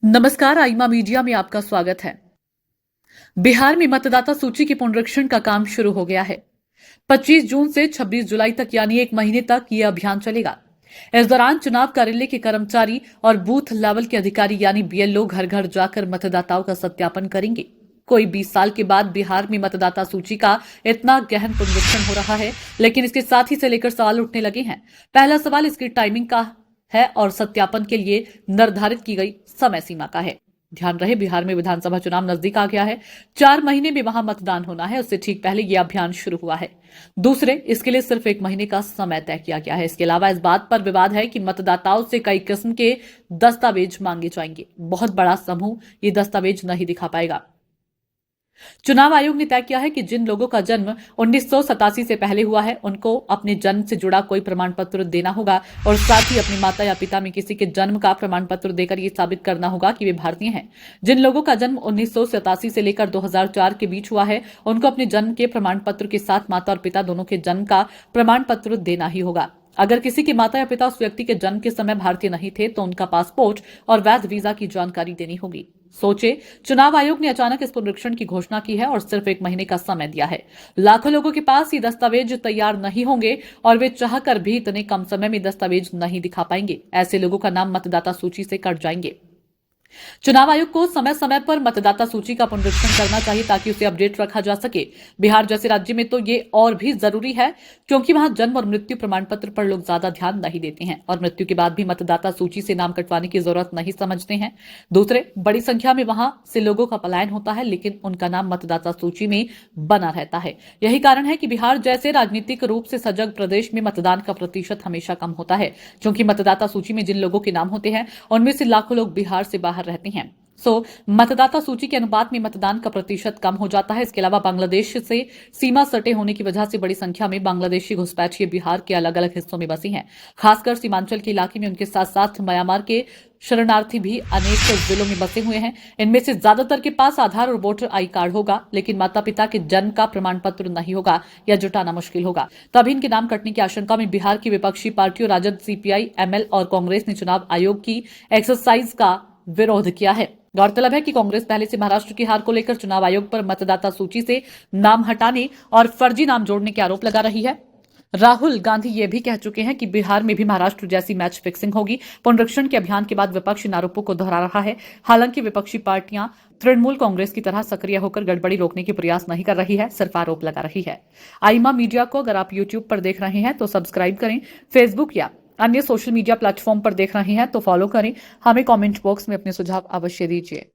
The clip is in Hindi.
नमस्कार, आईमा मीडिया में आपका स्वागत है। बिहार में मतदाता सूची के पुनरीक्षण का काम शुरू हो गया है। 25 जून से 26 जुलाई तक यानी एक महीने तक यह अभियान चलेगा। इस दौरान चुनाव कार्यालय के कर्मचारी और बूथ लेवल के अधिकारी यानी बीएलओ घर घर जाकर मतदाताओं का सत्यापन करेंगे। कोई 20 साल के बाद बिहार में मतदाता सूची का इतना गहन पुनरीक्षण हो रहा है, लेकिन इसके साथ ही से लेकर सवाल उठने लगे हैं। पहला सवाल इसकी टाइमिंग का है और सत्यापन के लिए निर्धारित की गई समय सीमा का है। ध्यान रहे, बिहार में विधानसभा चुनाव नजदीक आ गया है। 4 महीने में वहां मतदान होना है, उससे ठीक पहले यह अभियान शुरू हुआ है। दूसरे, इसके लिए सिर्फ 1 महीने का समय तय किया गया है। इसके अलावा इस बात पर विवाद है कि मतदाताओं से कई किस्म के दस्तावेज मांगे जाएंगे। बहुत बड़ा समूह ये दस्तावेज नहीं दिखा पाएगा। चुनाव आयोग ने तय किया है कि जिन लोगों का जन्म 1987 से पहले हुआ है, उनको अपने जन्म से जुड़ा कोई प्रमाण पत्र देना होगा और साथ ही अपने माता या पिता में किसी के जन्म का प्रमाण पत्र देकर यह साबित करना होगा कि वे भारतीय हैं। जिन लोगों का जन्म 1987 से लेकर 2004 के बीच हुआ है, उनको अपने जन्म के प्रमाण पत्र के साथ माता और पिता दोनों के जन्म का प्रमाण पत्र देना ही होगा। अगर किसी के माता या पिता उस व्यक्ति के जन्म के समय भारतीय नहीं थे, तो उनका पासपोर्ट और वैध वीजा की जानकारी देनी होगी। सोचे, चुनाव आयोग ने अचानक इस पुनरीक्षण की घोषणा की है और सिर्फ 1 महीने का समय दिया है। लाखों लोगों के पास ये दस्तावेज तैयार नहीं होंगे और वे चाहकर भी इतने कम समय में दस्तावेज नहीं दिखा पाएंगे। ऐसे लोगों का नाम मतदाता सूची से कट जाएंगे। चुनाव आयोग को समय समय पर मतदाता सूची का पुनरीक्षण करना चाहिए ताकि उसे अपडेट रखा जा सके। बिहार जैसे राज्य में तो ये और भी जरूरी है, क्योंकि वहां जन्म और मृत्यु प्रमाण पत्र पर लोग ज्यादा ध्यान नहीं देते हैं और मृत्यु के बाद भी मतदाता सूची से नाम कटवाने की जरूरत नहीं समझते हैं। दूसरे, बड़ी संख्या में वहां से लोगों का पलायन होता है, लेकिन उनका नाम मतदाता सूची में बना रहता है। यही कारण है कि बिहार जैसे राजनीतिक रूप से सजग प्रदेश में मतदान का प्रतिशत हमेशा कम होता है, क्योंकि मतदाता सूची में जिन लोगों के नाम होते हैं, उनमें से लाखों लोग बिहार से बाहर रहते हैं। मतदाता सूची के अनुपात में मतदान का प्रतिशत कम हो जाता है। इसके अलावा बांग्लादेश से सीमा सटे होने की वजह से बड़ी संख्या में बांग्लादेशी घुसपैठिए बिहार के अलग अलग हिस्सों में बसे हैं। खासकर सीमांचल के इलाके में उनके साथ साथ म्यांमार के शरणार्थी भी अनेक जिलों में बसे हुए हैं। इनमें से ज्यादातर के पास आधार और वोटर आई कार्ड होगा, लेकिन माता पिता के जन्म का प्रमाण पत्र नहीं होगा या जुटाना मुश्किल होगा। तभी इनके नाम कटने की आशंका में बिहार की विपक्षी पार्टियों राजद, सीपीआई, एमएल और कांग्रेस ने चुनाव आयोग की एक्सरसाइज का विरोध किया है। गौरतलब है कि कांग्रेस पहले से महाराष्ट्र की हार को लेकर चुनाव आयोग पर मतदाता सूची से नाम हटाने और फर्जी नाम जोड़ने के आरोप लगा रही है। राहुल गांधी ये भी कह चुके हैं कि बिहार में भी महाराष्ट्र जैसी मैच फिक्सिंग होगी। पुनरीक्षण के अभियान के बाद विपक्ष इन आरोपों को दोहरा रहा है। हालांकि विपक्षी पार्टियां तृणमूल कांग्रेस की तरह सक्रिय होकर गड़बड़ी रोकने के प्रयास नहीं कर रही है, सिर्फ आरोप लगा रही है। आईमा मीडिया को अगर आप यूट्यूब पर देख रहे हैं तो सब्सक्राइब करें, फेसबुक या अन्य सोशल मीडिया प्लेटफॉर्म पर देख रहे हैं तो फॉलो करें। हमें कमेंट बॉक्स में अपने सुझाव अवश्य दीजिए।